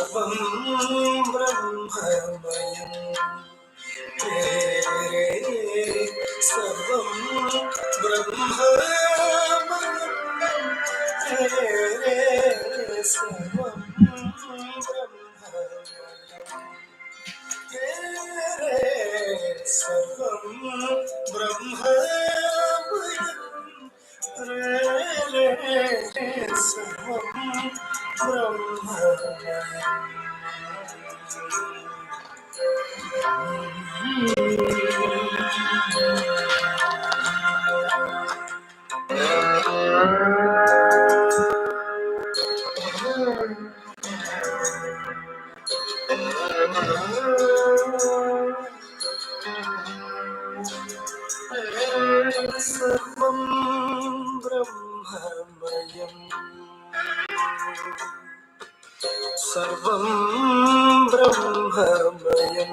सर्वं ब्रह्ममयं सर्वं ब्रह्ममयं सर्वं सर्वं ब्रह्ममयं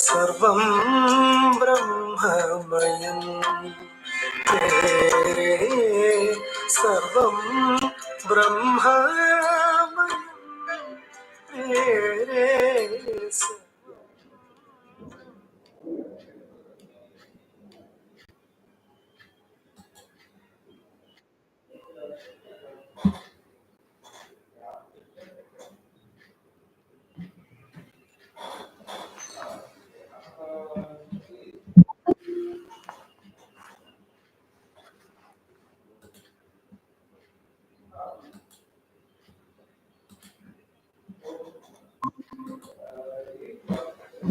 सर्वं ब्रह्ममयं सर्वं ब्रह्ममयं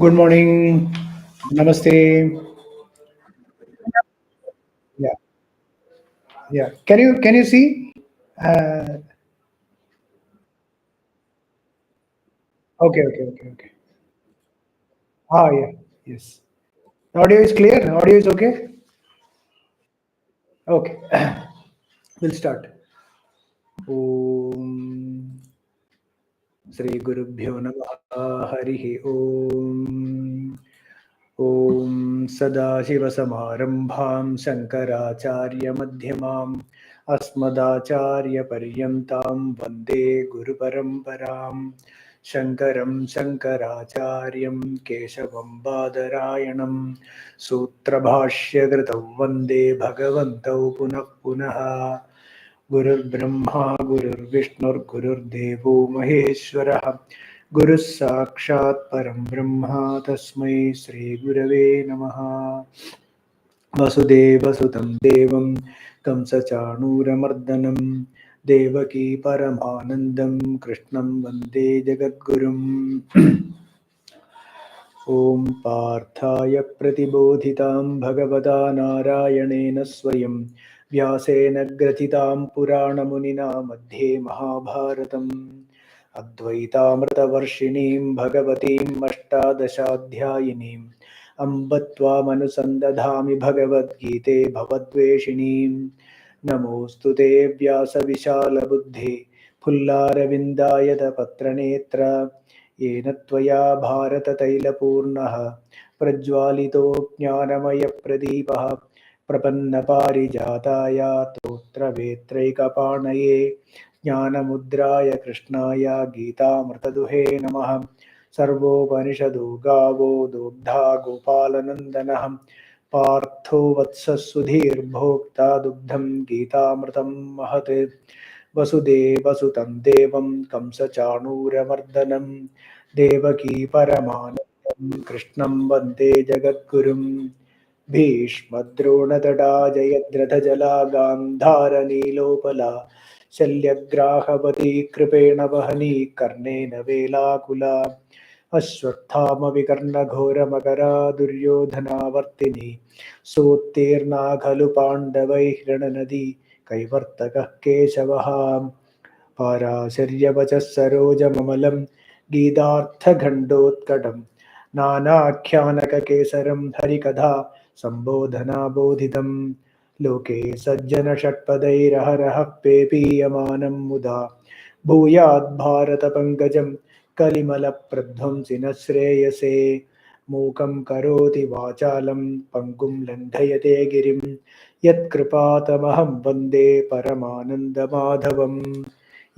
Good morning. Namaste. Yeah. Yeah. Can you see? Okay. Yeah. Yes. Audio is clear. Audio is okay. Okay. We'll start. Om Sri Gurubhyo Namaha Harihi Om. Om Sadashivasamarambham Shankaracharya Madhyamam Asmadacharya Paryantam Vande Guru Paramparam Shankaram Shankaracharyam Keshavam Badarayanam Sutrabhashya Kritau Vande Bhagavantau Punah Punaha Gurur Brahma Gurur Vishnur Gurur Devo Maheshwarah Guru Sakshat Param Brahma Tasmai Sri Gurave Namaha Vasudeva Sutam Devam Kamsa Chanuramardanam Devaki Paramanandam Krishnam Vande Jagadgurum Om Parthaya Pratibodhitam Bhagavata Narayanena Swayam Vyasena Gratitam Purana Munina Madhye Mahabharatam Advaitamrita Varshinim Bhagavatim Ashtadashadhyayinim Ambatva Manusandadhami Bhagavad Gite Bhavadveshinim Namostute Vyasa Vishala Buddhi Pullaravindayata Patranetra येन त्वया भारततैलपूर्णः प्रज्वालितो ज्ञानमयप्रदीपः प्रपन्नपारिजाताय तोत्रवेत्रैकपाणये ज्ञानमुद्राय कृष्णाय गीतामृतदुहे नमः सर्वोपनिषदो गावो दोग्धा गोपालनन्दनः पार्थो वत्सः सुधीर्भोक्ता दुग्धं गीतामृतं महत् वसुदेवसुतं देवं कंसचाणूरमर्दनं देवकी परमानन्दं कृष्णं वन्दे जगद्गुरुं भीष्मद्रोणतटा जयद्रथजला गान्धारनीलोपला शल्यग्राहवती कृपेण वहनी कर्णेन वेलाकुला अश्वत्थामविकर्णघोरमकरा दुर्योधनावर्तिनी सोत्तीर्णा खलु पाण्डवैः रणनदी कैवर्तकः केशवः पाराशर्यवचः सरोजममलं गीतार्थखण्डोत्कटं नानाख्यानककेसरं हरिकथा सम्बोधनाबोधितं लोके सज्जनषट्पदैरहरः पेपीयमानं मुदा भूयाद्भारतपङ्कजं कलिमलप्रध्वंसिनः श्रेयसे मूकं करोति वाचालं पङ्गुं लङ्घयते गिरिं यत्कृपातमहं वन्दे परमानन्दमाधवम्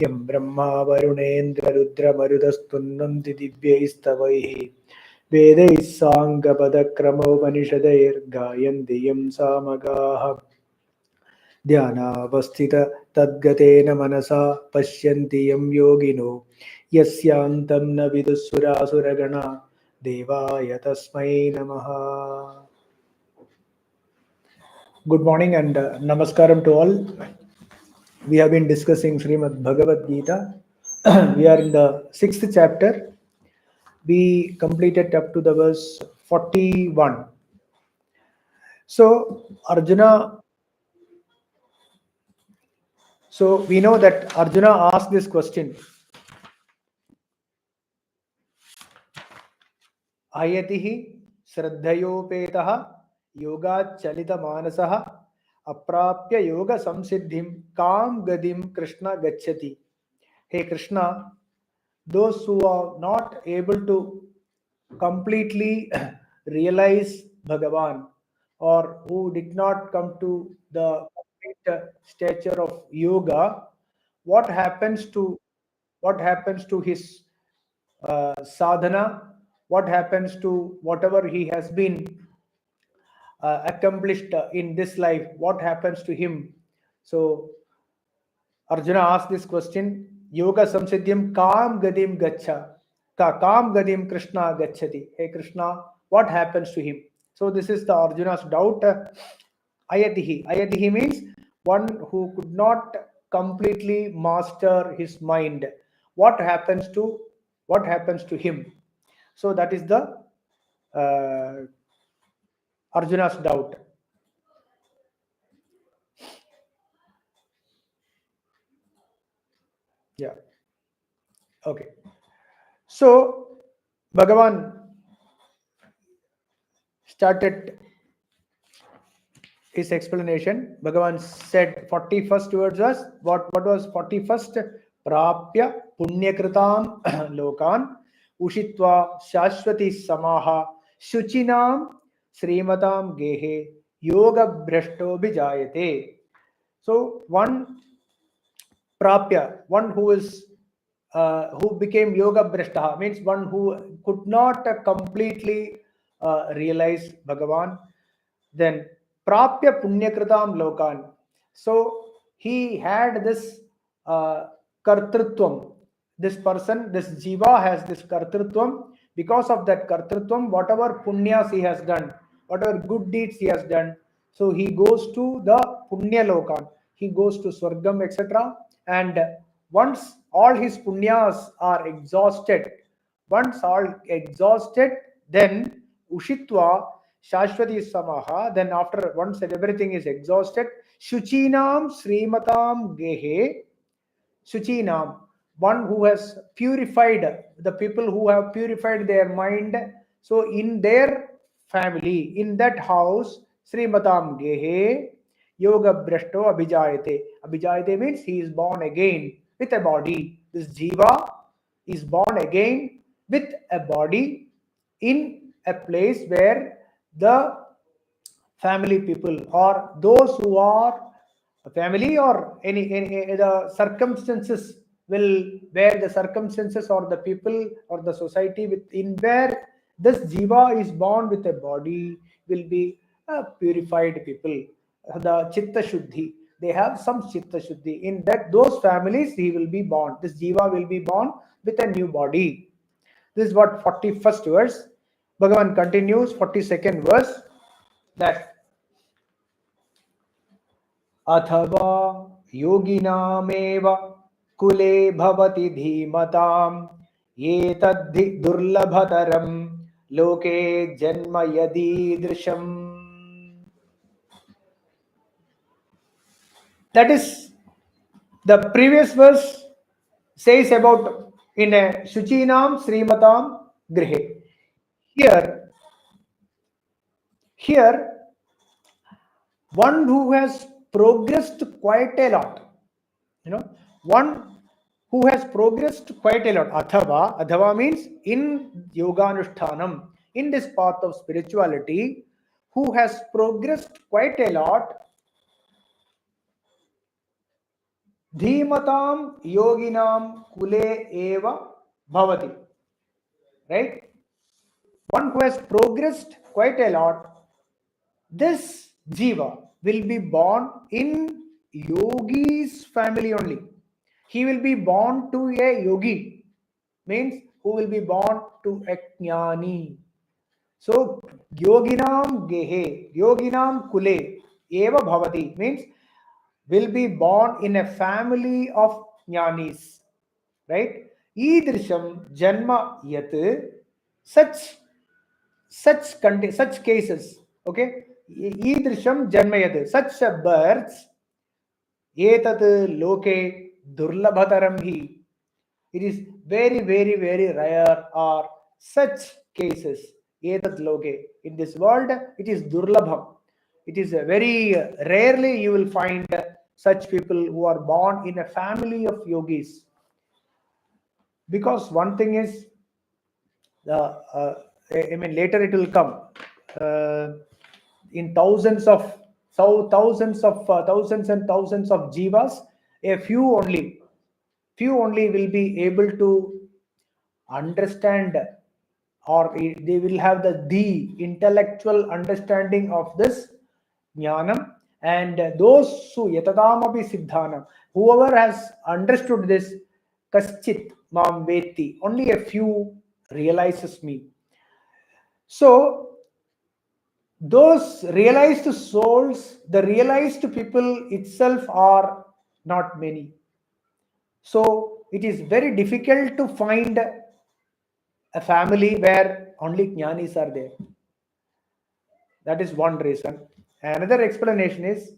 यं ब्रह्मा वरुणेन्द्ररुद्रमरुतस्तुन्वन्ति दिव्यैस्तवैः वेदैः साङ्गपदक्रमोपनिषदैर्गायन्ति यं सामगाः ध्यानावस्थित तद्गतेन मनसा पश्यन्ति यं योगिनो यस्यान्तं न विदुःसुरासुरगणा देवाय तस्मै नमः. Good morning and namaskaram to all. We have been discussing Srimad Bhagavad Gita. We are in the 6th chapter. We completed up to the verse 41. So Arjuna, so we know that Arjuna asked this question. Ayatihi Shraddhayopetaha Yoga Chalita Manasaha Aprapya Yoga Samsiddhim Kam Gadim Krishna Gachati. Hey Krishna, those who are not able to completely realize Bhagavan, or who did not come to the complete stature of yoga, what happens to his sadhana, what happens to whatever he has been accomplished in this life, what happens to him? So Arjuna asked this question, Yoga Samsiddhyam Kam Gadim Gacha. Kam Gadim Krishna Gachati. Hey Krishna, what happens to him? So this is the Arjuna's doubt. Ayatihi. Ayatihi means one who could not completely master his mind. What happens to him? So that is the Arjuna's doubt. Yeah. Okay. So Bhagavan started his explanation. Bhagavan said 41st words was what was 41st? Prapya punyakritam lokan ushitva shashwati samaha shuchinam srimatam gehe yoga brashto bijayate. So one prapya, one who is who became yoga brashta, means one who could not completely realize Bhagavan, then prapya punyakritam lokan. So he had this kartrutvam. This person, this jiva has this kartrutvam. Because of that kartrutvam, whatever punyas he has done, whatever good deeds he has done, so he goes to the punya lokan. He goes to swargam, etc. And once all his punyas are exhausted, then ushitva Shashwati Samaha, then after once everything is exhausted, Shuchinam Srimatam Gehe, Shuchinam, one who has purified, the people who have purified their mind. So in their family, in that house, Srimatam Gehe, Yoga Brashto Abhijayate. Abhijayate means he is born again with a body. This Jiva is born again with a body in a place where the family people, or those who are a family, or any the circumstances will, where the circumstances or the people or the society within where this jiva is born with a body will be purified people, the chitta shuddhi. They have some chitta shuddhi. In that those families he will be born, this jiva will be born with a new body. This is what 41st verse. Bhagavan continues 42nd verse, that अथवा योगिनामेव कुले भवति धीमताम् ये तद्धि दुर्लभतरं लोके जन्म यदीदृशम्. That is, the previous verse says about in a Shuchinam Srimatam Grihe. Here, one who has progressed quite a lot, one who has progressed quite a lot. Athava means in yoganushtanam, in this path of spirituality, who has progressed quite a lot, Dhimatam yoginam kule eva bhavati. Right? One who has progressed quite a lot, this jiva will be born in yogi's family only. He will be born to a yogi, means who will be born to a jnani. So yoginam gehe, yoginam kule eva bhavati means will be born in a family of jnanis, right? Idrisham janma yat, such such cases, okay? Idrisham janma yat, such births, etat loke durlabhataram hi. It is very, very, very rare or such cases. Etat loke. In this world, it is durlabham. It is very rarely you will find such people who are born in a family of yogis. Because one thing is, I mean, later it will come. In thousands and thousands of jivas, a few only will be able to understand, or they will have the intellectual understanding of this jnanam. And those who yatadamapi siddhanam, whoever has understood this, kaschit mam veti, only a few realizes me. So those realized souls, the realized people itself are not many. So it is very difficult to find a family where only jnanis are there. That is one reason. Another explanation is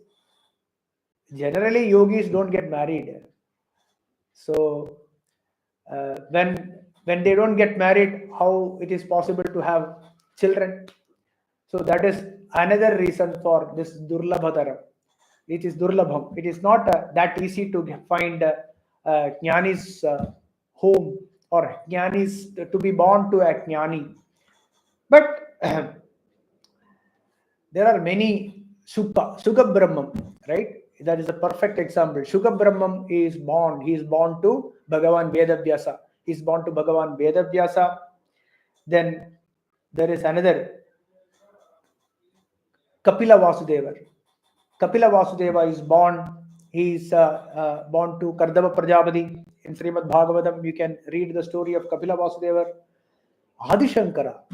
generally yogis don't get married. So when they don't get married, how it is possible to have children? So that is another reason for this durlabhatara. It is durlabham. It is not that easy to find jnani's home, or jnanis to be born to a jnani. But there are many Shuka Brahmam, right? That is a perfect example. Shuka Brahmam is born. He is born to Bhagavan Vedavyasa. He is born to Bhagavan Vedavyasa. Then there is another Kapila Vasudeva. Kapila Vasudeva is born. He is born to Kardava Prajapati. In Srimad Bhagavatam, you can read the story of Kapila Vasudeva. Adi Shankara.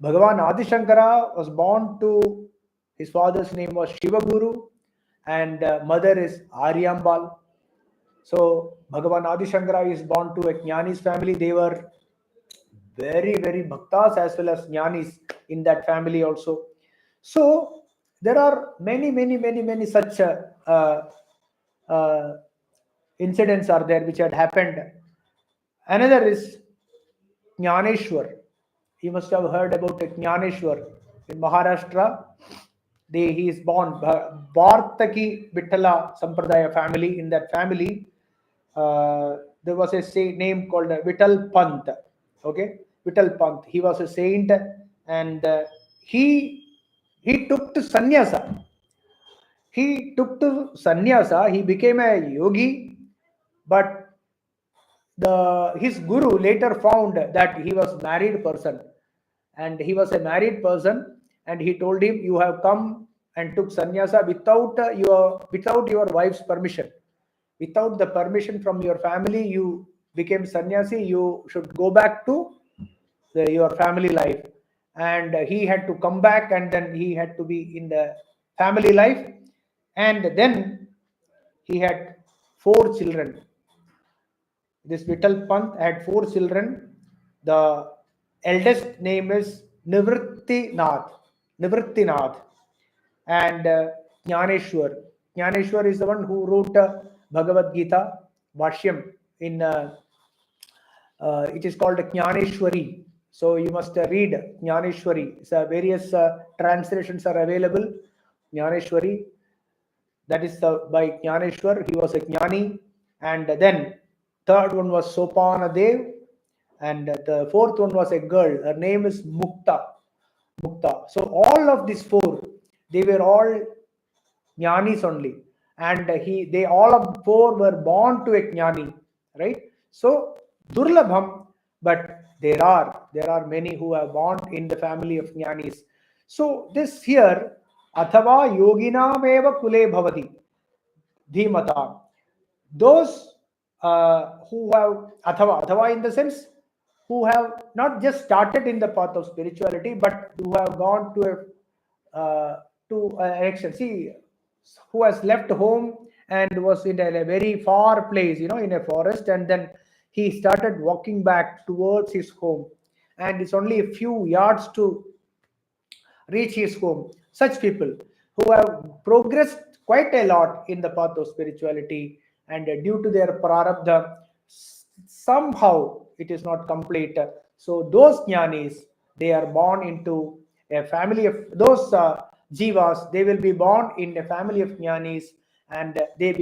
Bhagavan Adi Shankara was born to, his father's name was Shiva Guru, and mother is Aryambal. So Bhagavan Adi Shankara is born to a Jnani's family. They were very, very bhaktas as well as Jnanis in that family also. So there are many such incidents are there which had happened. Another is Jnaneshwar. You must have heard about Jnaneshwar in Maharashtra. He is born Bhartaki Vithala Sampradaya family. In that family, there was a name called Vittal Pant. Okay, Vittal Pant. He was a saint, and he took to sannyasa. He took to sannyasa. He became a yogi, but his guru later found that he was married person, and he was a married person, and he told him, you have come and took sannyasa without your wife's permission, without the permission from your family. You became sannyasi. You should go back to your family life. And he had to come back, and then he had to be in the family life. And then he had 4 children. This Vittal Pant had 4 children. The eldest name is Nivrittinath. And Jnaneshwar. Jnaneshwar is the one who wrote Bhagavad Gita Vashyam. It is called Jnaneshwari. So you must read Jnaneshwari. So various translations are available. Jnaneshwari. That is by Jnaneshwar. He was a Jnani. And then third one was Sopana Dev, and the fourth one was a girl. Her name is Mukta. So all of these 4, they were all Jnanis only. and they all of four were born to a jnani, right? So durlabham, but there are many who are born in the family of jnanis. So this here, athava yoginam eva kule bhavati dhimata, those who have athava in the sense who have not just started in the path of spirituality but who have gone to an action. See, who has left home and was in a very far place, in a forest, and then he started walking back towards his home, and it's only a few yards to reach his home. Such people who have progressed quite a lot in the path of spirituality, and due to their prarabdha, somehow it is not complete. So those jnanis, they are born into a family of those jivas. They will be born in a family of jnanis, and they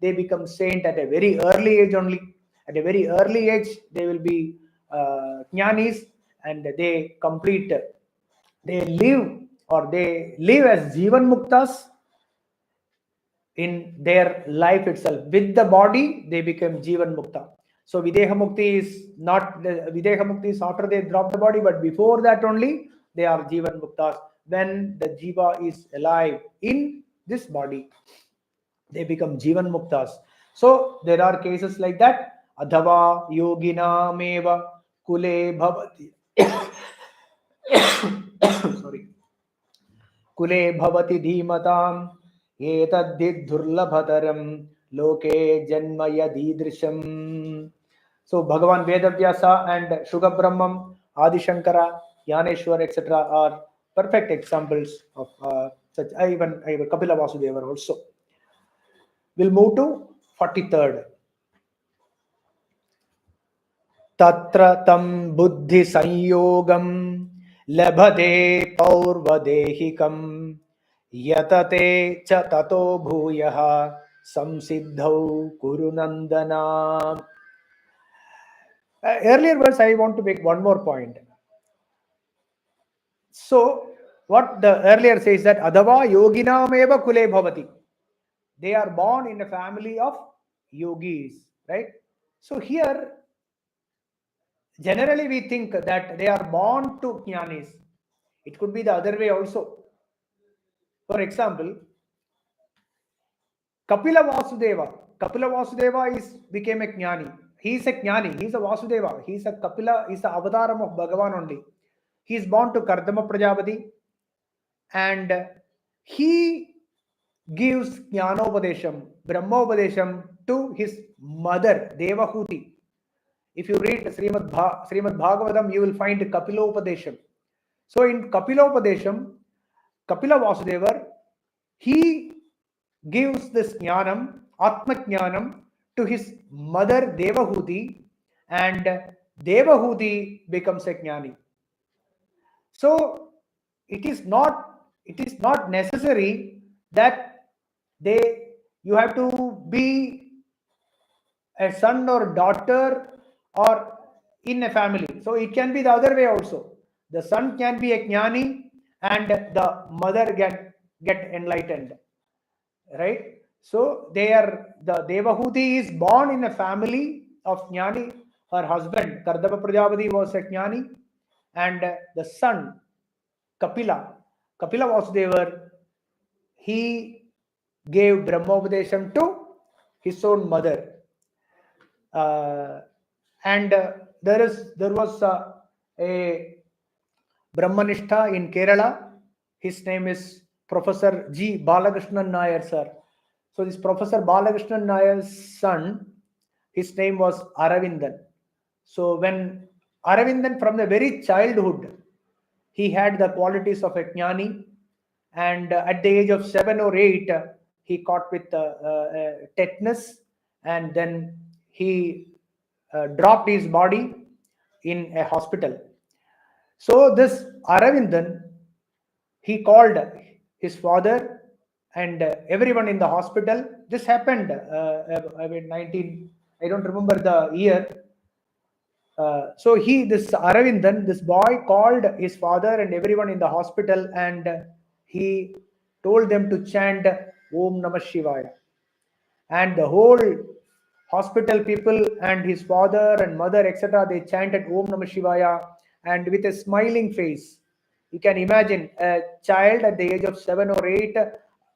become saint at a very early age only. At a very early age, they will be jnanis, and they live as Jivan Muktas in their life itself. With the body, they become Jivan Mukta. So Videha Mukti is not Videha Mukti is after they drop the body, but before that only they are Jivan Muktas. When the Jiva is alive in this body, they become Jivan Muktas. So there are cases like that. Adhava Yogina Meva Kule Bhavati. Sorry. कुले भवति धीमताम् एतद्धि दुर्लभतरं लोके जन्म यदीदृशम्. So Bhagavan Vedavyasa and Shuga Brahmam, Adi Shankara, Yaneshwar, etc. are perfect examples of such. Even Kapila Vasudeva also. We'll move to 43rd. Tatra tam buddhi sanyogam labhate paurvadehikam yatate cha tato bhuyaha samsiddhau kurunandana. Earlier verse, I want to make one more point. So what the earlier says that adava yoginameva kule bhavati, they are born in a family of yogis, right? So here generally we think that they are born to jnanis. It could be the other way also. For example, Kapila Vasudeva became a jnani. He is a jnani. He is a Vasudeva. He is a Kapila. He is the avataram of Bhagavan only. He is born to Kardama Prajapati, and he gives Jnanopadesham, Brahmopadesham to his mother Devahuti. If you read Srimad Bhagavatam, you will find Kapilopadesham. So in Kapilopadesham, Kapila Vasudeva, he gives this jnanam, Atma Jnanam, to his mother Devahuti, and Devahuti becomes a jnani. So it is not necessary that you have to be a son or daughter or in a family. So it can be the other way also. The son can be a jnani and the mother get enlightened, right? So the Devahuti is born in a family of jnani. Her husband Kardama Prajapati was a jnani, and the son Kapila Vasudeva, he gave Brahmopadesham to his own mother. And there was a Brahmanishta in Kerala. His name is Professor G. Balakrishnan Nair, sir. So this Professor Balakrishnan Nair's son, his name was Aravindan. So when Aravindan, from the very childhood, he had the qualities of a jnani, and at the age of 7 or 8, he caught with tetanus, and then he dropped his body in a hospital. So this Aravindan, he called his father and everyone in the hospital. This happened I don't remember the year. So this Aravindan, this boy, called his father and everyone in the hospital, and he told them to chant Om Namah Shivaya. And the whole hospital people and his father and mother, etc., they chanted Om Namah Shivaya, and with a smiling face. You can imagine a child at the age of 7 or 8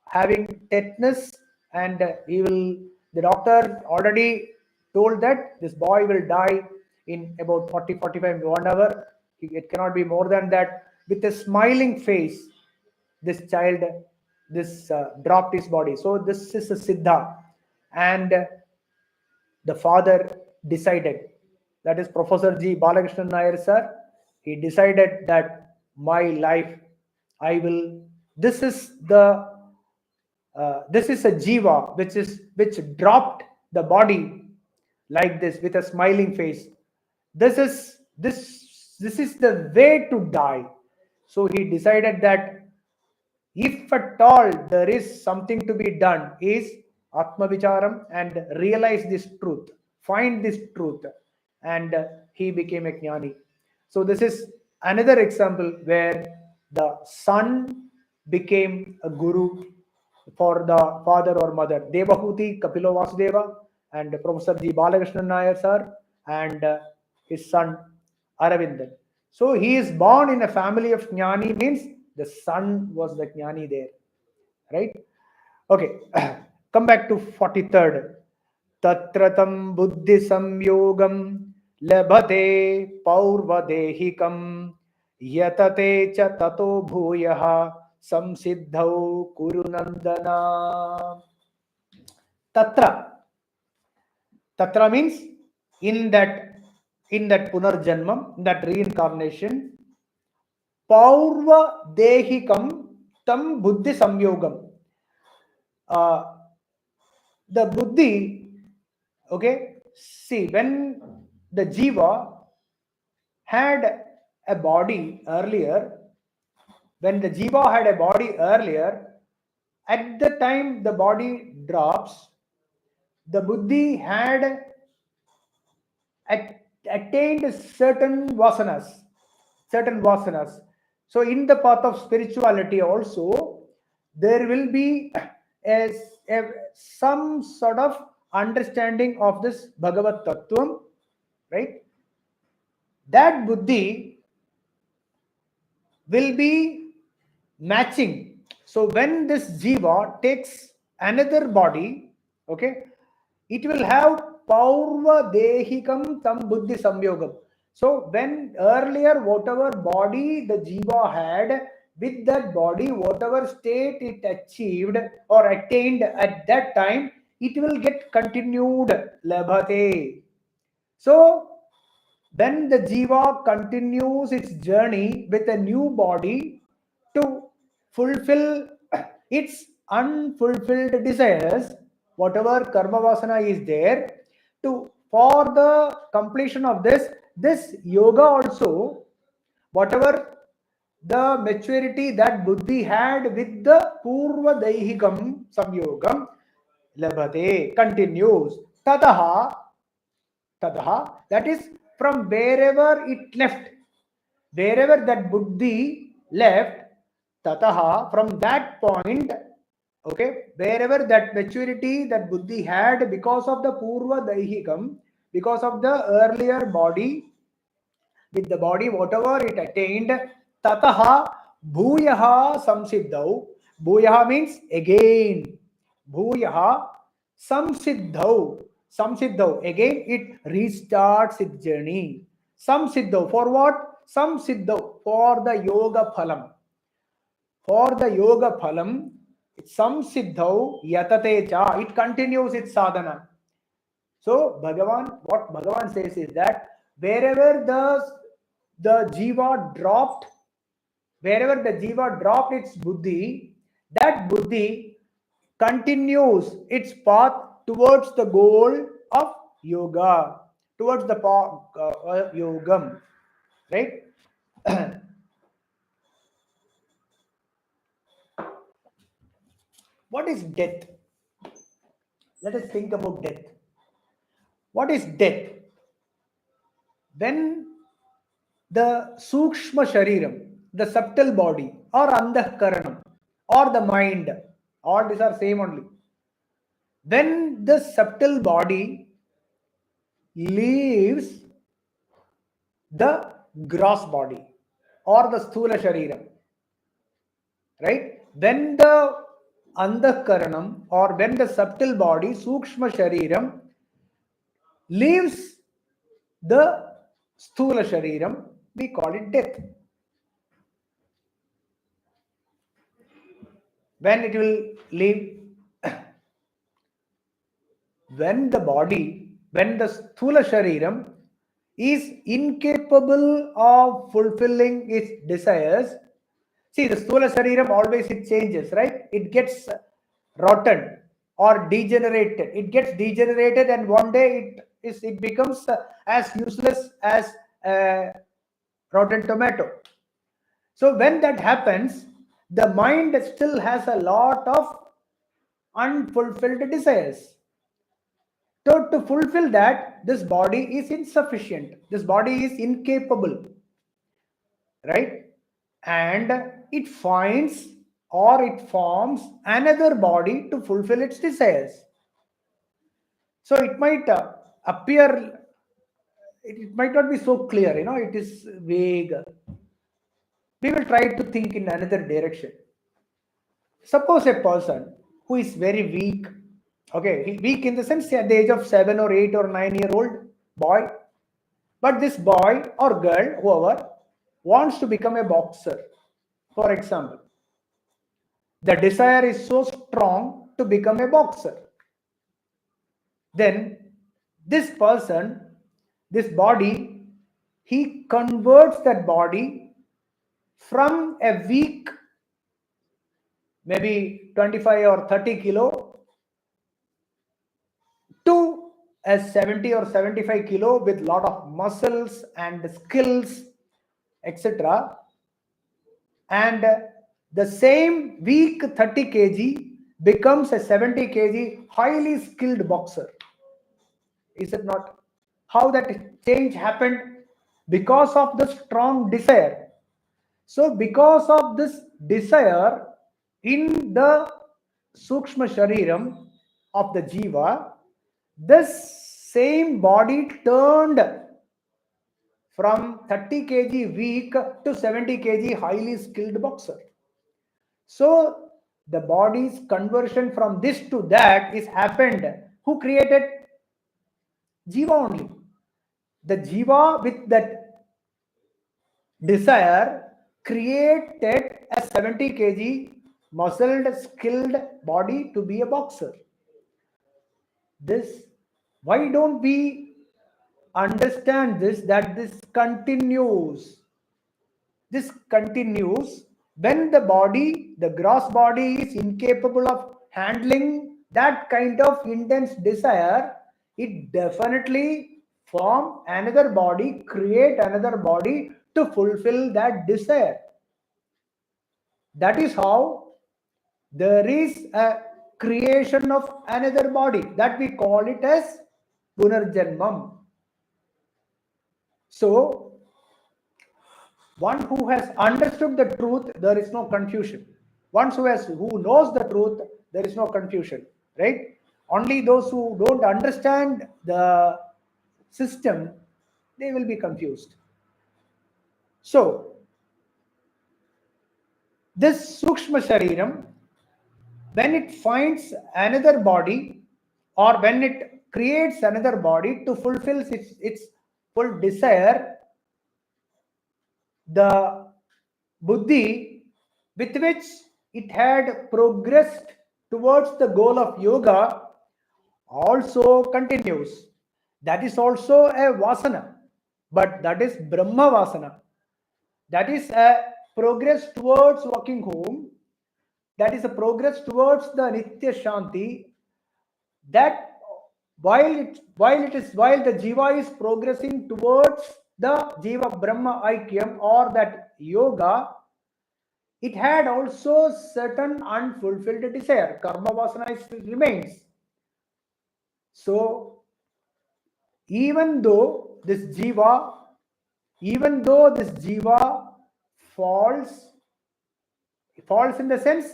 having tetanus, and the doctor already told that this boy will die in about 40-45 1 hour. It cannot be more than that. With a smiling face, this child, this dropped his body. So this is a siddha, and the father decided, that is Professor G. Balakrishnan Nair sir, he decided that my life, I will, this is a jiva which dropped the body like this with a smiling face. This is the way to die. So he decided that if at all there is something to be done, is atma vicharam, and realize this truth, find this truth, and he became a jnani. So this is another example where the son became a guru for the father or mother. Devahuti, Kapilo Vasudeva, and Professor G. Balakrishnan Nair sir, and his son Aravindan. So he is born in a family of jnani, means the son was the jnani there, right? Okay, come back to 43rd. Tatratam buddhi samyogam labhate paurvadehikam yatate cha tato bhuyaha samsiddhau kurunandana. Tatra. Tatra means in that punarjanmam, in that reincarnation, paurva dehikam tam buddhi samyogam. The buddhi, okay, see, when the jiva had a body earlier, at the time the body drops, the buddhi had attained certain vasanas. So in the path of spirituality also, there will be some sort of understanding of this Bhagavad Tattvam, right? That buddhi will be matching. So when this jiva takes another body, okay, it will have paurva dehikam tam buddhi samyogam. So when earlier whatever body the jiva had, with that body whatever state it achieved or attained at that time, it will get continued labhate. So then the jiva continues its journey with a new body to fulfill its unfulfilled desires, whatever karma vasana is there. To for the completion of this yoga also, whatever the maturity that buddhi had with the purva daihikam samyogam labhate continues. Tataha, that is from wherever it left, wherever that buddhi left, tataha, from that point, okay, wherever that maturity that buddhi had because of the purva daihikam, because of the earlier body, with the body whatever it attained, tataha bhuyaha samsiddhau. Bhuyaha means again, bhuyaha samsiddhau, again it restarts its journey. Samsiddhau, for what? Samsiddhau, for the yoga phalam. For the yoga phalam, samsiddhau yatate cha, it continues its sadhana. So what Bhagavan says is that wherever the jiva dropped, wherever the jiva dropped its buddhi, that buddhi continues its path towards the goal of yoga, towards the yogam, right? What is death? Let us think about death. What is death? When the sukshma shariram, the subtle body, or andhakaranam, or the mind, All these are same only. When the subtle body leaves the gross body or the sthula shariram, right? When the andhakaranam or when the subtle body, sukshma shariram, leaves the sthula shariram, we call it death. When it will leave, when the body, when the sthula shariram is incapable of fulfilling its desires. See, the sthula shariram always it changes, right? It gets rotten or degenerated. It gets degenerated, and one day it becomes as useless as a rotten tomato. So when that happens, the mind still has a lot of unfulfilled desires. So to fulfill that, this body is insufficient. This body is incapable, right? And it finds or it forms another body to fulfill its desires. So it might appear, it might not be so clear, it is vague. We will try to think in another direction. Suppose a person who is very weak, okay, weak in the sense at the age of 7 or 8 or 9-year old boy, but this boy or girl, whoever, wants to become a boxer, for example. The desire is so strong to become a boxer. Then this person, this body, he converts that body from a weak, maybe 25 or 30 kilo, to a 70 or 75 kilo with lot of muscles and skills, etc. And the same weak 30 kg becomes a 70 kg highly skilled boxer. Is it not? How that change happened? Because of the strong desire. So because of this desire in the sukshma shariram of the jiva, this same body turned from 30 kg weak to 70 kg highly skilled boxer. So the body's conversion from this to that is happened. Who created? Jiva only. The jiva with that desire created a 70 kg muscled, skilled body to be a boxer. This, why don't we understand this, that this continues? This continues when the body, the gross body, is incapable of handling that kind of intense desire. It definitely form another body, create another body to fulfill that desire. That is how there is a creation of another body, that we call it as punarjanmam. So one who has understood the truth, there is no confusion. One who knows the truth, there is no confusion, right? Only those who don't understand the system, they will be confused. So this sukshma shariram, when it finds another body or when it creates another body to fulfill its full desire, the buddhi with which it had progressed towards the goal of yoga also continues. That is also a vasana, but that is Brahma vasana. That is a progress towards walking home. That is a progress towards the Nitya Shanti. That while the jiva is progressing towards the jiva Brahma Aikyam or that yoga, it had also certain unfulfilled desire. Karma vasana remains. So even though this jiva falls in the sense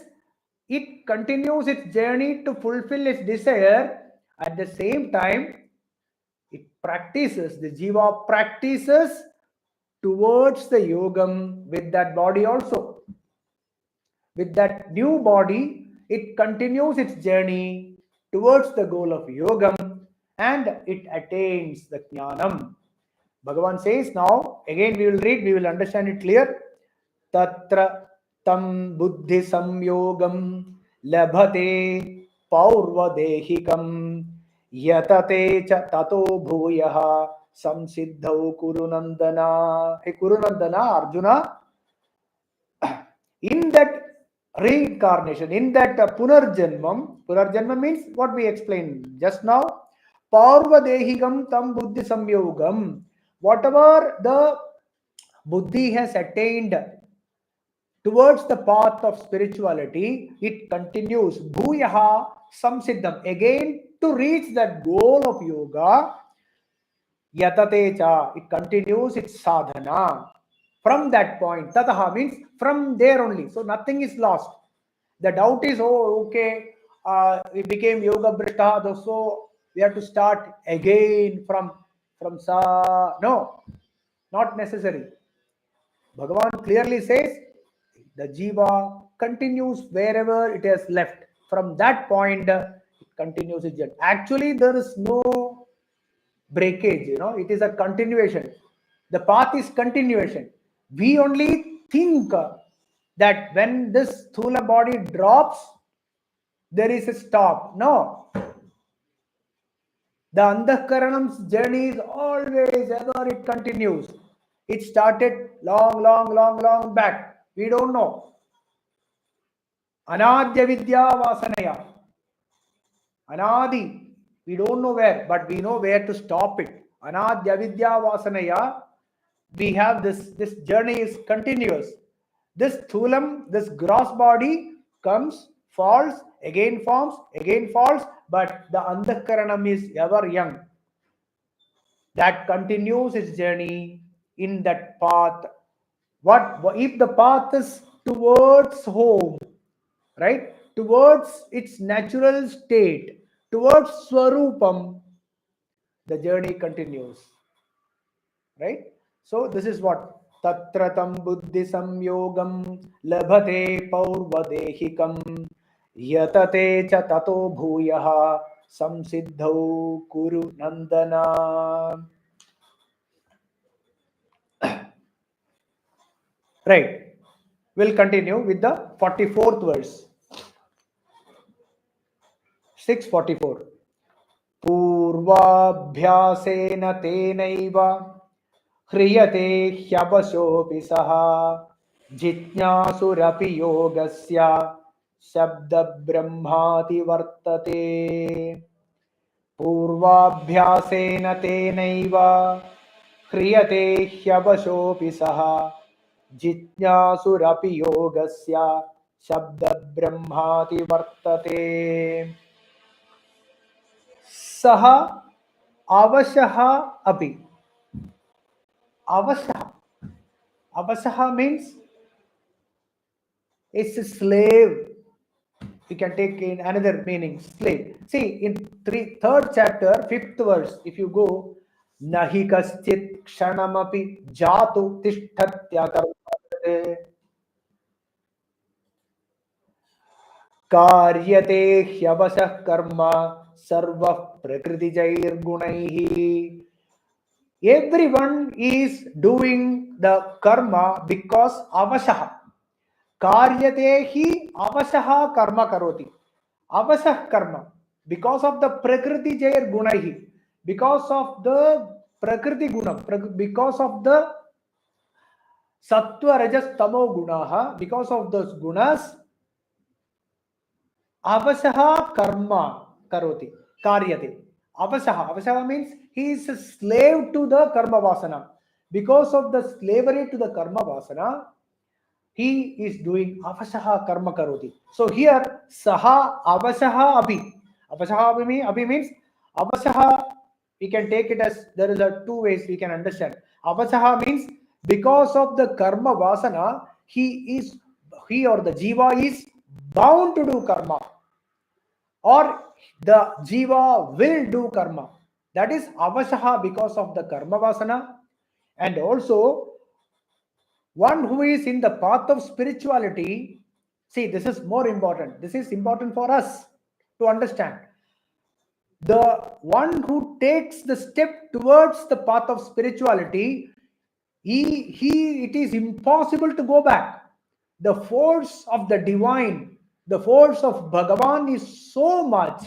it continues its journey to fulfill its desire. At the same time, it practices, the jiva practices towards the yogam with that body also. With that new body, it continues its journey towards the goal of yogam and it attains the jnanam. Bhagavan says now, again we will read, we will understand it clear. Tatra tam buddhi samyogam labhate paurvadehikam yatate cha tato bhuyah samsiddhau kurunandana. Hey Kurunandana, Arjuna, in that reincarnation, in that punarjanmam means what we explained just now, Parvadehigam tam buddhi samyogam, whatever the buddhi has attained towards the path of spirituality, it continues, bhuyaha samsiddham, again to reach that goal of yoga, yatate cha, it continues its sadhana. From that point, tataha means from there only. So nothing is lost. The doubt is, oh, okay, we became yoga brita, so we have to start again from sa. No, not necessary. Bhagavan clearly says the jiva continues wherever it has left. From that point, it continues its journey. Actually, there is no breakage, it is a continuation. The path is continuation. We only think that when this sthula body drops, there is a stop. No, the Andhakaranam's journey is always ever, it continues. It started long back. We don't know. Anadya vidya vasanaya. Anadi. We don't know where, but we know where to stop it. Anadya vidya vasanaya. We have this journey is continuous. This thulam, this gross body comes, falls, again forms, again falls, but the Andhakaranam is ever young. That continues its journey in that path. What if the path is towards home, right? Towards its natural state, towards Swarupam, the journey continues, right? So this is what tatratam buddhi samyogam labhate paurvadehikam yatate cha tato bhuyah samsiddhau kuru nandana. Right. We'll continue with the 44th verse. 644. Purvabhyasena tenaiva hriyate hyabashopi saha jitnyasurapi yogasya shabda brahmati vartate. Purvabhyasena tenaiva hriyate hyabashopi saha jitnyasurapi yogasya shabda brahmati vartate. Saha avashaha api. Avashaha. Avashaha means it's a slave. We can take in another meaning, slave. See, in third chapter, 5th verse, if you go, nahi kaschit kshanamapi jatu tishthatya karmate karyate hyavasah karma sarva prakriti jair gunaihi. Everyone is doing the karma because avashaha. Karyate hi avashaha karma karoti. Avasah karma. Because of the prakriti jair gunaihi. Because of the prakriti guna. Because of the sattva rajas tamo gunaha. Because of those gunas, avashaha karma karoti. Karyate. Avasaha means he is a slave to the karma vasana. Because of the slavery to the karma vasana, he is doing avasaha karma karoti. So here, saha avasaha abhi. Avasaha abhi means avasaha, we can take it as there is a two ways we can understand. Avasaha means because of the karma vasana, he or the jiva is bound to do karma, or the jiva will do karma. That is avashaha because of the karma vasana. And also, one who is in the path of spirituality, see, this is more important. This is important for us to understand. The one who takes the step towards the path of spirituality, it is impossible to go back. The force of the divine, the force of Bhagavan is so much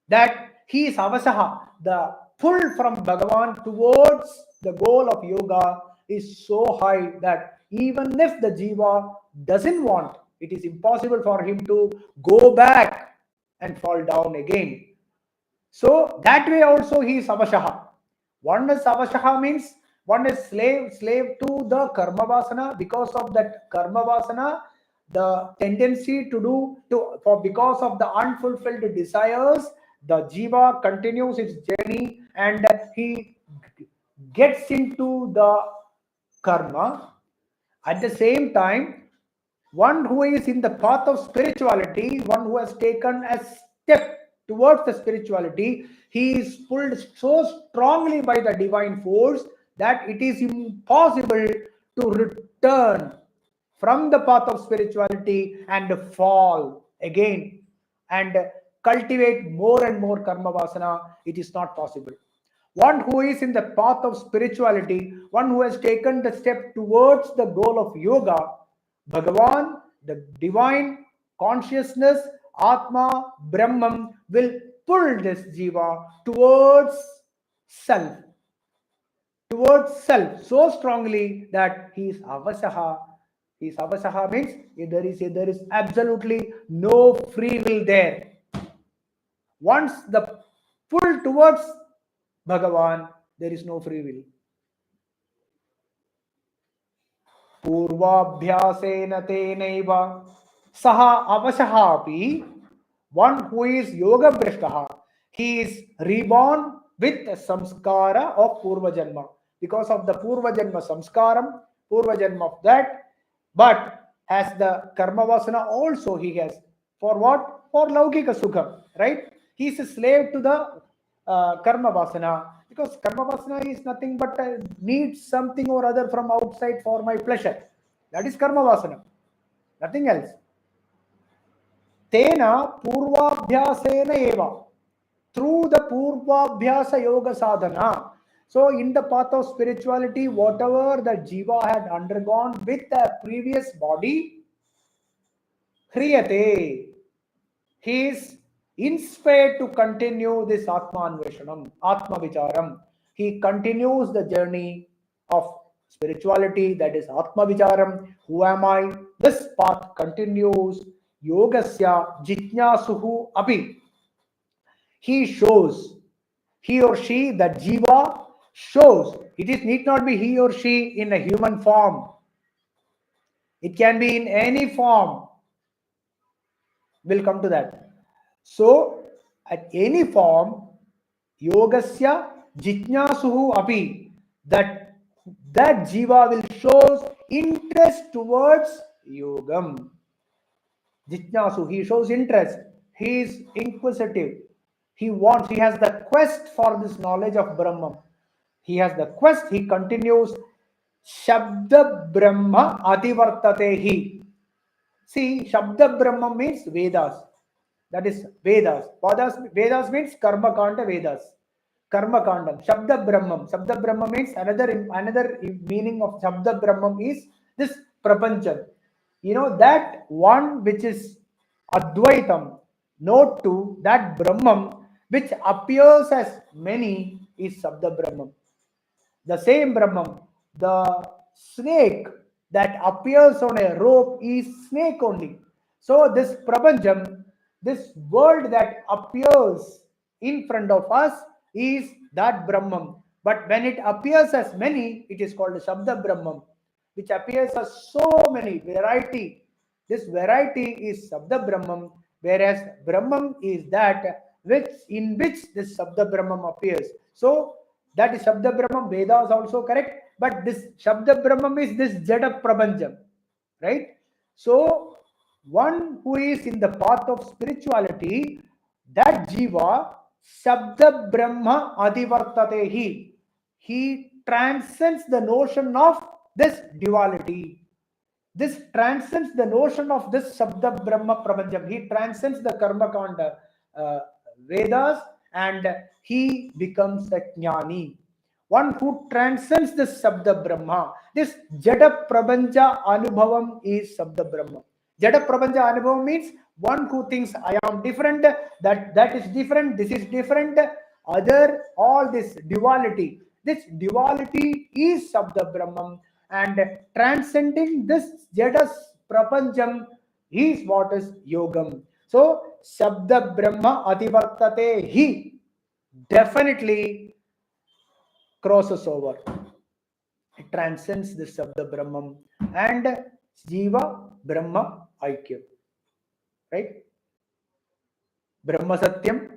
that he is avasaha. The pull from Bhagavan towards the goal of yoga is so high that even if the jiva doesn't want, it is impossible for him to go back and fall down again. So that way also he is avashaha. One is avashaha means one is slave to the karma vasana. Because of that karma vasana, the tendency to do for because of the unfulfilled desires, the jiva continues its journey and he gets into the karma. At the same time, one who is in the path of spirituality, one who has taken a step towards the spirituality, he is pulled so strongly by the divine force that it is impossible to return from the path of spirituality and fall again and cultivate more and more karma vasana. It is not possible. One who is in the path of spirituality, one who has taken the step towards the goal of yoga, Bhagavan, the divine consciousness, Atma, Brahman, will pull this jiva self, towards self so strongly that he is avasaha. He is avasaha means there is absolutely no free will there. Once the pull towards Bhagavan, there is no free will. Purvabhyasena tenaiva saha avashahapi. One who is yoga brishtaha, he is reborn with samskara of purva janma. Because of the purva janma samskaram, purva janma of that, but has the karma vasana also he has. For what? For laukika sukham, right? He is a slave to the karma vasana, because karma vasana is nothing but needs something or other from outside for my pleasure. That is karma vasana, nothing else. Tena purvabhyasena eva, through the purvabhyasa yoga sadhana. So in the path of spirituality, whatever the jiva had undergone with the previous body, hriyate, he is inspired to continue this Atma Anveshanam, Atma Vicharam. He continues the journey of spirituality, that is Atma Vicharam. Who am I? This path continues. Yogasya Jitnyasuhu Api. He shows, he or she, the jiva shows. It is need not be he or she in a human form. It can be in any form. We'll come to that. So, at any form, yogasya jitnyasuhu api, that jiva will show interest towards yogam. Jitnyasu, he shows interest. He is inquisitive. He has the quest for this knowledge of Brahman. He has the quest, he continues. Shabda Brahma Ativartatehi. See, Shabda Brahma means Vedas. That is Vedas. Vedas means Karma Kanda Vedas. Karma Kandam. Shabda Brahman. Shabda Brahma means another meaning of Shabda Brahman is this Prapancham. You know, that one which is Advaitam. Note 2, that Brahman which appears as many is Shabda Brahman. The same Brahman, the snake that appears on a rope is snake only. So this Prapancham, this world that appears in front of us is that Brahman. But when it appears as many, it is called Shabda Brahman, which appears as so many variety. This variety is Shabda Brahman, whereas Brahman is that in which this Shabda Brahman appears. So that is Shabda Brahman. Veda is also correct, but this Shabda Brahman is this Jada Prapancham, right? So one who is in the path of spirituality, that jiva, Shabda Brahma Adivartate, he transcends the notion of this duality. This transcends the notion of this Shabda Brahma Prapancham. He transcends the Karma Kanda Vedas and he becomes a Jnani. One who transcends this Shabda Brahma. This Jada Prapancha Anubhavam is Shabda Brahma. Jada Prapancha Anubhavam means one who thinks I am different, that is different, this is different, other, all this duality. This duality is Shabda Brahman, and transcending this Jadas Prapancham is what is Yogam. So, Shabda Brahma Adivartate, he definitely crosses over. It transcends the Shabda Brahman and Jiva Brahma Aikya. Right? Brahma Satyam,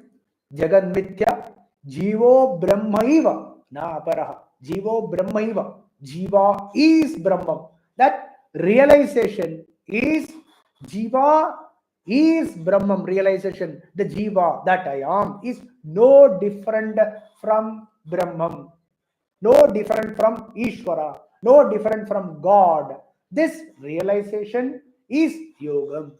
Jagan Mithya, Jivo Brahmaiva, na aparaha. Jivo Brahmaiva. Jiva is Brahman. That realization is Jiva is Brahman realization. The Jiva that I am is no different from Brahman, no different from Ishvara, no different from God. This realization is Yogam.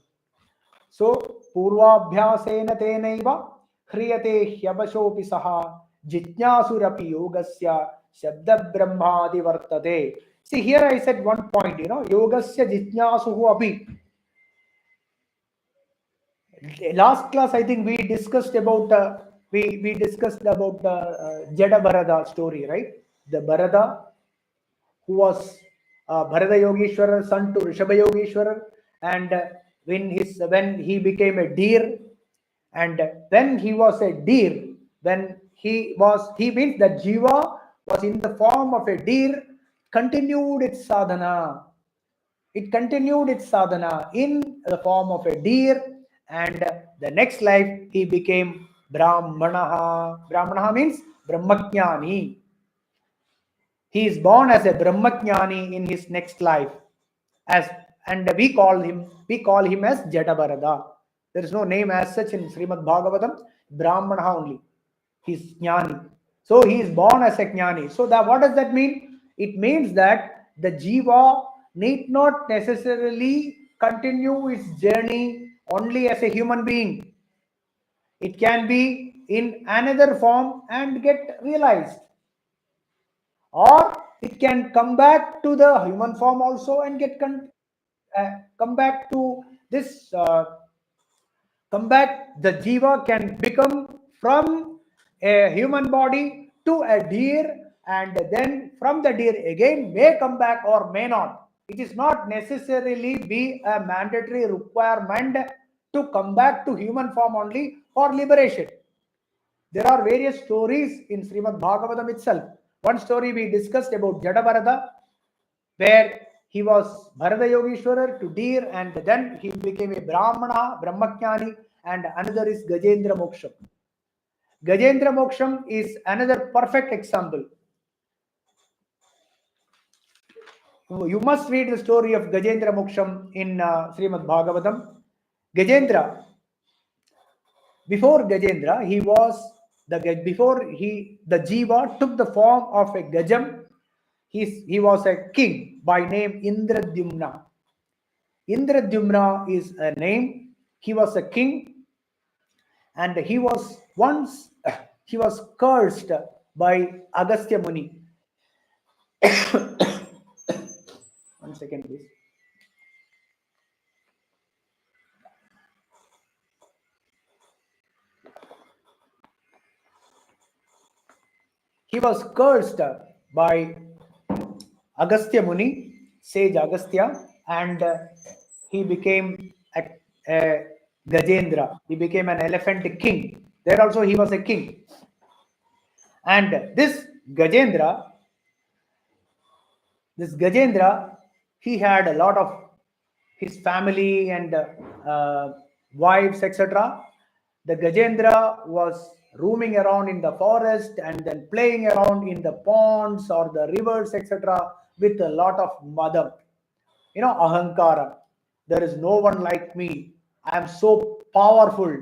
So, Purvabhyasena tenaiva hriyate hyabashopi saha jitnyasurapi yogasya shabda brahmadi vartate. See, here I said one point, yogasya jitnyasuhu api. Last class, I think we discussed about Jada Bharada story, right? The Bharada who was Bharada Yogeshwarar, son to Rishabha Yogeshwarar, and when he became a deer, and when he was a deer, he means that Jiva was in the form of a deer, continued its sadhana. It continued its sadhana in the form of a deer, and the next life he became Brahmanaha. Brahmanaha means Brahmajnani. He is born as a Brahmajnani in his next life, and we call him as Jadabarada. There is no name as such in Srimad Bhagavatam. Brahmana only. He is Jnani. So he is born as a Jnani. So that what does that mean? It means that the Jiva need not necessarily continue its journey only as a human being. It can be in another form and get realized, or it can come back to the human form also and get come back to this come back. The jiva can become from a human body to a deer, and then from the deer again may come back or may not. It is not necessarily be a mandatory requirement to come back to human form only for liberation. There are various stories in Srimad Bhagavatam itself. One story we discussed about Jadabarada, where he was Bharata Yogeshwarar to deer, and then he became a Brahmana, Brahmajnani, and another is Gajendra Moksham. Gajendra Moksham is another perfect example. You must read the story of Gajendra Moksham in Srimad Bhagavatam. Gajendra, before Gajendra, the Jiva took the form of a Gajam. He was a king by name Indradyumna. Indradyumna is a name. He was a king, and he was cursed by Agastya Muni. One second, please. He was cursed by Agastya Muni, sage Agastya, and he became a Gajendra. He became an elephant king. There also he was a king. And this Gajendra, he had a lot of his family and wives, etc. The Gajendra was roaming around in the forest and then playing around in the ponds or the rivers, etc., with a lot of madam, ahankara. There is no one like me. I am so powerful.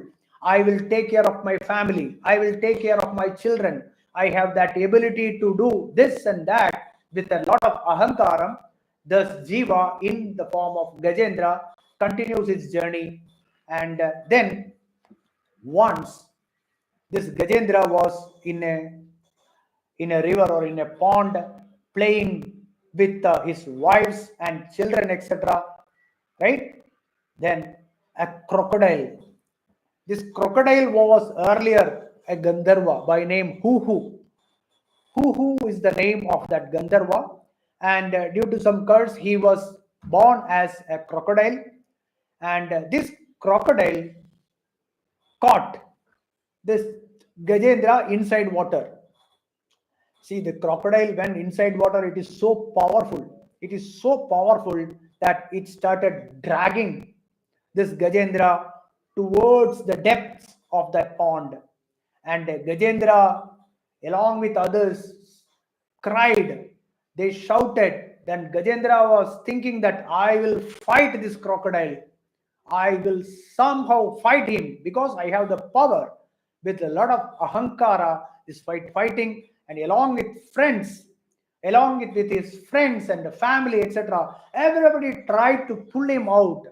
I will take care of my family. I will take care of my children. I have that ability to do this and that with a lot of ahankaram. Thus, Jiva, in the form of Gajendra, continues his journey. And then, once this Gajendra was in a river or in a pond playing with his wives and children, etc. Right? Then a crocodile. This crocodile was earlier a Gandharva by name Huhu. Huhu is the name of that Gandharva, and due to some curse, he was born as a crocodile. And this crocodile caught this Gajendra inside water. See, the crocodile, when inside water, it is so powerful. It is so powerful that it started dragging this Gajendra towards the depths of that pond. And Gajendra, along with others, cried. They shouted. Then Gajendra was thinking that I will fight this crocodile. I will somehow fight him because I have the power. With a lot of ahankara, this fighting, and along with his friends and the family, etc. Everybody tried to pull him out,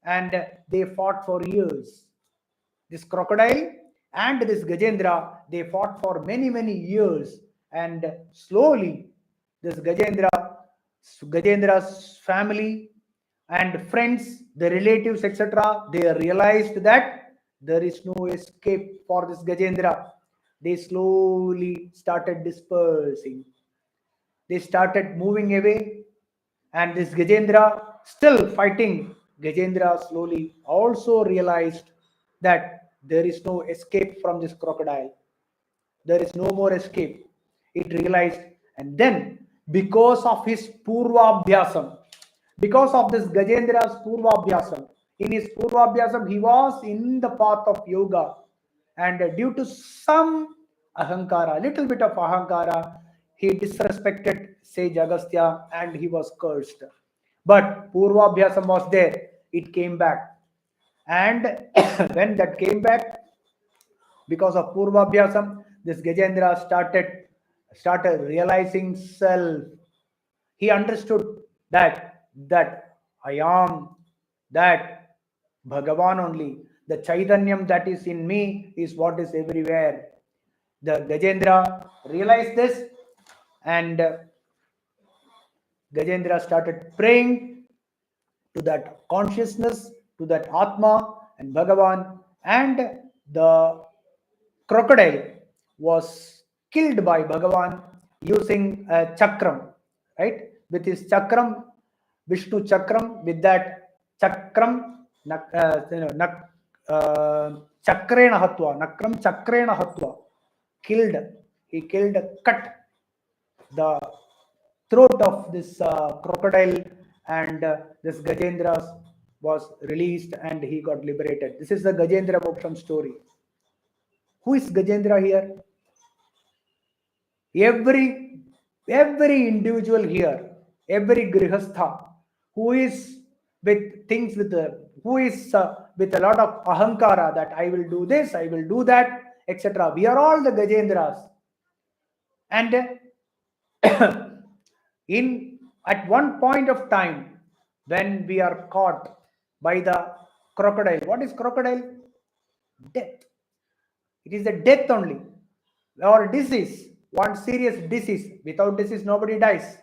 and they fought for years. This crocodile and this Gajendra, they fought for many years, and slowly this Gajendra's family and friends, the relatives, etc., they realized that there is no escape for this Gajendra. They slowly started dispersing. They started moving away, and this Gajendra still fighting. Gajendra slowly also realized that there is no escape from this crocodile. There is no more escape. It realized, and then because of his Purvabhyasam, because of this Gajendra's Purvabhyasam, in his Purvabhyasam, he was in the path of yoga, and due to some ahankara, little bit of ahankara, he disrespected sage Agastya and he was cursed. But Purvabhyasam was there, it came back. And when that came back, because of Purvabhyasam, this Gajendra started realizing self. He understood that I am that Bhagavan only. The Chaitanyam that is in me is what is everywhere. The Gajendra realized this, and Gajendra started praying to that consciousness, to that Atma and Bhagavan, and the crocodile was killed by Bhagavan using a chakram, right? With his chakram, Vishnu chakram, with that chakram, chakrena hatva, nakram chakrena hatva, killed, he killed, cut the throat of this crocodile, and this Gajendra was released and he got liberated. This is the Gajendra Moksham story. Who is Gajendra here? Every individual here, every grihastha who is with things with the who is with a lot of ahankara that I will do this, I will do that, etc. We are all the Gajendras, and in at one point of time when we are caught by the crocodile. What is crocodile? Death. It is the death only, or disease. One serious disease. Without disease, nobody dies.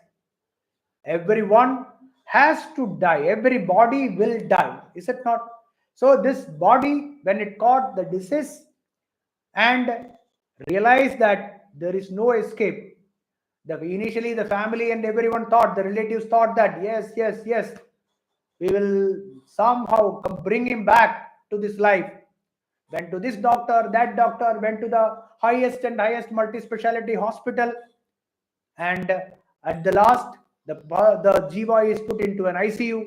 Everyone has to die. Every body will die. Is it not? So this body, when it caught the disease and realized that there is no escape, initially the family and everyone thought, the relatives thought that yes, we will somehow bring him back to this life. Went to this doctor, that doctor, went to the highest multi-speciality hospital, and at the last, the jiva is put into an ICU.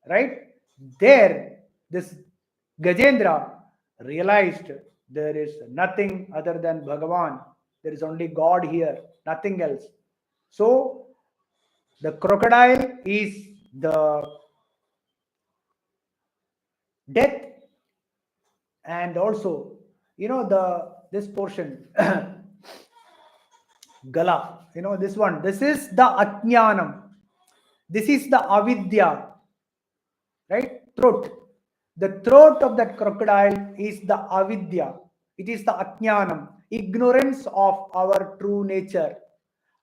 Right there, this Gajendra realized there is nothing other than Bhagavan. There is only God here, nothing else. So the crocodile is the death, and also, this portion, gala, this one, this is the ajnanam, this is the avidya, right? Throat. The throat of that crocodile is the avidya. It is the ajnanam, ignorance of our true nature,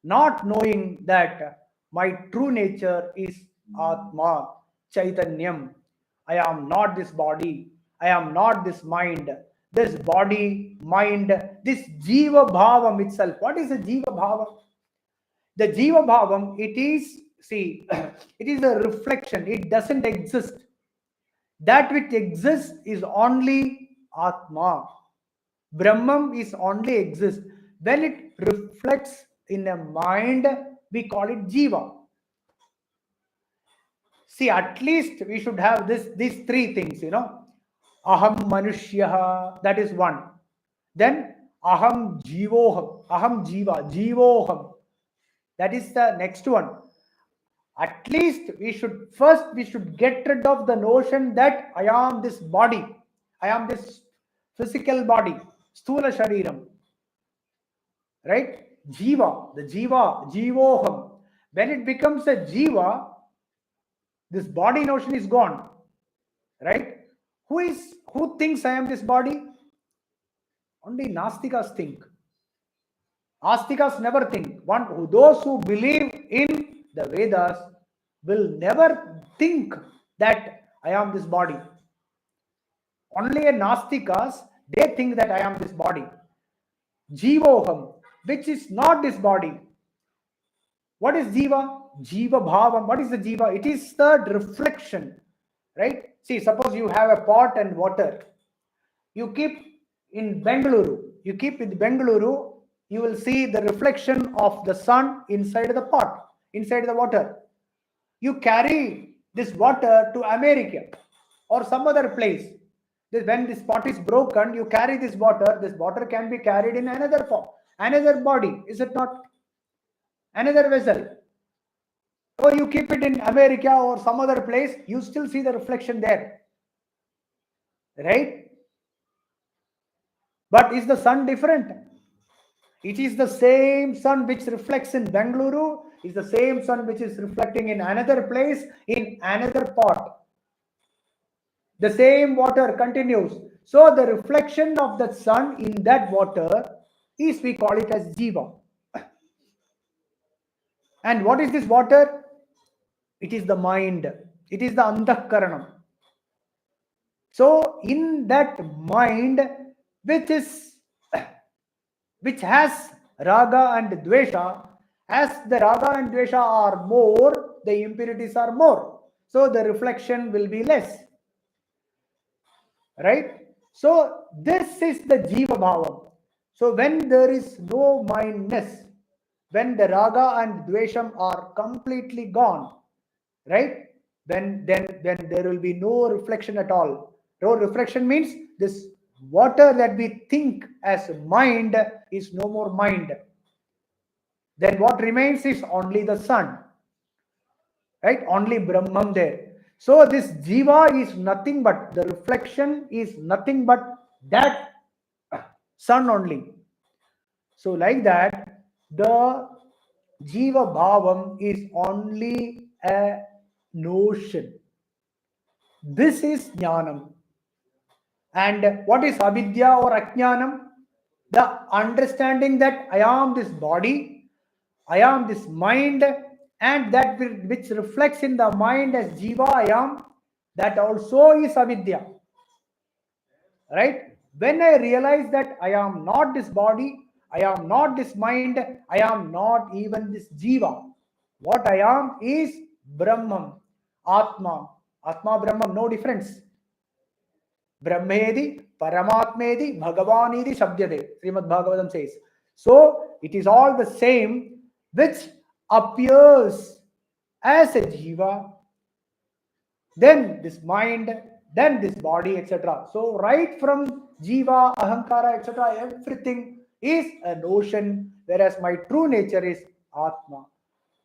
not knowing that my true nature is Atma, Chaitanyam. I am not this body. I am not this mind. This body, mind, this Jiva Bhavam itself. What is the Jiva Bhavam? The Jiva Bhavam, it is, see, it is a reflection. It doesn't exist. That which exists is only Atma. Brahman is only exists. When it reflects in a mind, we call it Jiva. See, at least we should have these three things, Aham Manushyaha, that is one. Then Aham Jivoham, Aham Jiva, Jivoham. That is the next one. At least we should get rid of the notion that I am this body, I am this physical body, Sthula Shariram. Right? Jiva, the Jiva, Jivoham. When it becomes a Jiva, this body notion is gone. Right? Who thinks I am this body? Only Nastikas think. Astikas never think. Those who believe in the Vedas will never think that I am this body. Only a Nastikas, they think that I am this body. Jivoham, which is not this body. What is Jiva? Jiva Bhavam. What is the Jiva? It is the reflection. Right? See, suppose you have a pot and water. You keep in Bengaluru. You will see the reflection of the sun inside the pot, inside the water. You carry this water to America or some other place. When this pot is broken, you carry this water can be carried in another pot, another body, is it not? Another vessel. So you keep it in America or some other place, you still see the reflection there. Right? But is the sun different? It is the same sun which reflects in Bengaluru, is the same sun which is reflecting in another place, in another pot. The same water continues. So the reflection of the sun in that water is, we call it as Jiva. And what is this water? It is the mind. It is the Antakaranam. So in that mind, which has Raga and Dvesha, as the Raga and Dvesha are more, the impurities are more. So the reflection will be less. Right? So this is the Jiva Bhavam. So when there is no mindness, when the Raga and Dvesham are completely gone, right? Then there will be no reflection at all. No reflection means this water that we think as mind is no more mind. Then what remains is only the sun. Right? Only Brahman there. So this Jiva is nothing but, the reflection is nothing but that sun only. So like that, the Jiva Bhavam is only a notion. This is Jnanam. And what is Avidya or Ajnanam? The understanding that I am this body, I am this mind, and that which reflects in the mind as Jiva, I am, that also is Avidya. Right? When I realize that I am not this body, I am not this mind, I am not even this Jiva. What I am is Brahman, Atma. Atma, Brahman, no difference. Brahmedi, Paramatmedi, Bhagavanidi Shabdyate, Srimad Bhagavatam says. So it is all the same, which appears as a Jiva, then this mind, then this body, etc. So right from Jiva, Ahankara, etc., everything is a notion, whereas my true nature is Atma.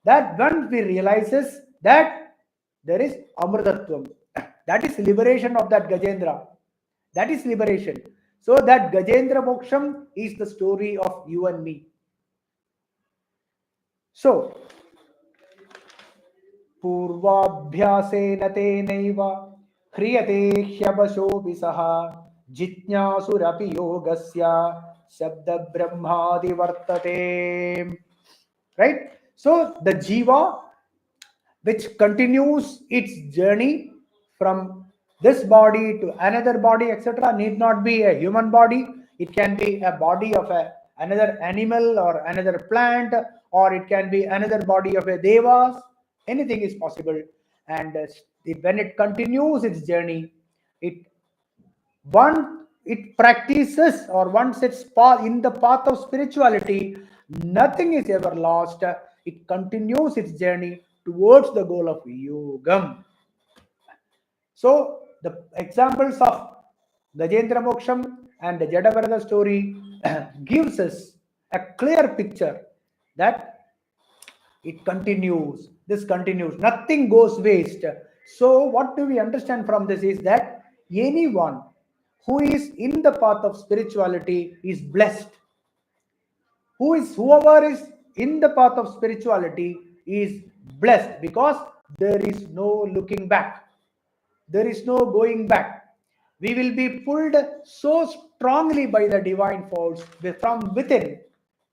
That when we realizes that there is Amritatvam, That is liberation of that Gajendra. That is liberation. So that Gajendra Moksham is the story of you and me. So, पूर्वाभ्यासेन तेनैव ह्रियते ह्यवशोऽपि सः जिज्ञासुरपि योगस्य शब्दब्रह्मादिवर्तते. Right? So the jiva which continues its journey from this body to another body, etc., need not be a human body. It can be a body of another animal or another plant, or it can be another body of a devas. Anything is possible. And when it continues its journey, it it practices, or once it's in the path of spirituality, nothing is ever lost. It continues its journey towards the goal of yogam. So the examples of Gajendra Moksham and the Jadavarada story gives us a clear picture that it continues. This continues. Nothing goes waste. So what do we understand from this is that anyone who is in the path of spirituality is blessed. Whoever is in the path of spirituality is blessed, because there is no looking back. There is no going back. We will be pulled so strongly by the divine force from within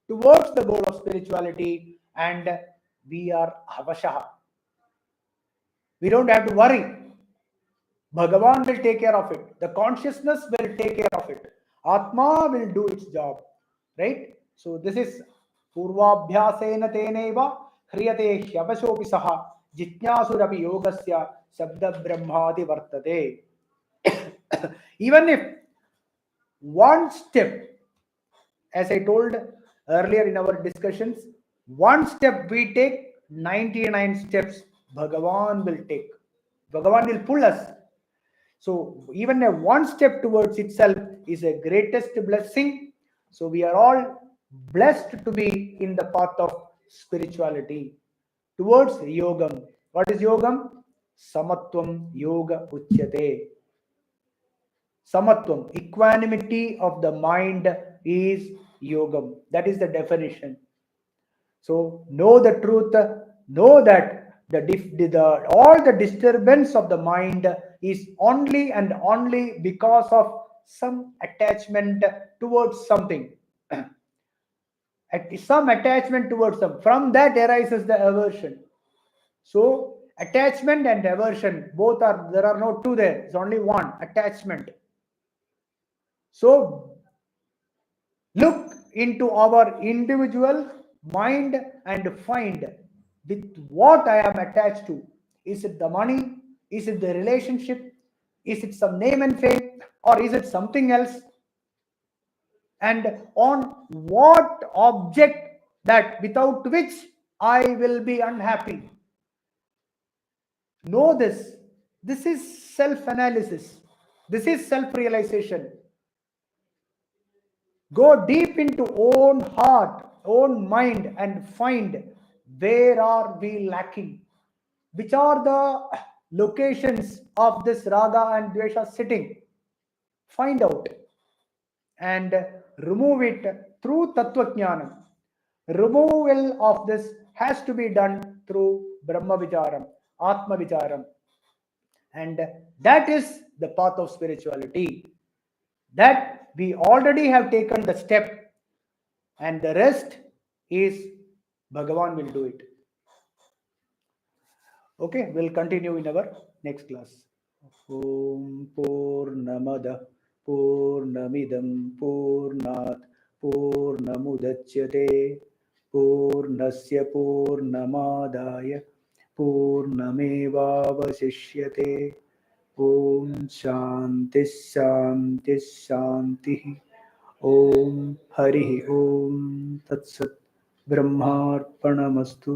towards the goal of spirituality, and we are avashaha. We don't have to worry. Bhagavan will take care of it. The consciousness will take care of it. Atma will do its job. Right? So this is Purvabhyasena teneva hriyate hyavashopi saha jitnyasurapi yogasya sabda brahmadi vartate. Even if one step, as I told earlier in our discussions, one step we take, 99 steps Bhagavan will take. Bhagavan will pull us. So even a one step towards itself is a greatest blessing. So we are all blessed to be in the path of spirituality towards yogam. What is yogam? Samatvam yoga uchyate. Samatvam, equanimity of the mind, is yogam. That is the definition. So know the truth, know that all the disturbance of the mind is only and only because of some attachment towards something. Some attachment towards them. From that arises the aversion. So attachment and aversion, both are, there are no two there. It's only one, attachment. So look into our individual mind and find with what I am attached to. Is it the money? Is it the relationship? Is it some name and fame? Or is it something else? And on what object that without which I will be unhappy? Know this. This is self-analysis. This is self-realization. Go deep into own heart, own mind, and find where are we lacking, which are the locations of this raga and dvesha sitting. Find out and remove it through tattva jnanam. Removal of this has to be done through brahma vicharam, atma vicharam, and that is the path of spirituality. That we already have taken the step, and the rest is Bhagavan will do it. Okay, we'll continue in our next class. Om Purnamada Purnamidam Purnat Purnamudachyate Purnasya Purnamadaya Purnamevavasishyate. Om Shanti Shanti Shanti. Om Hari Om Tat Sat. Brahmarpanamastu.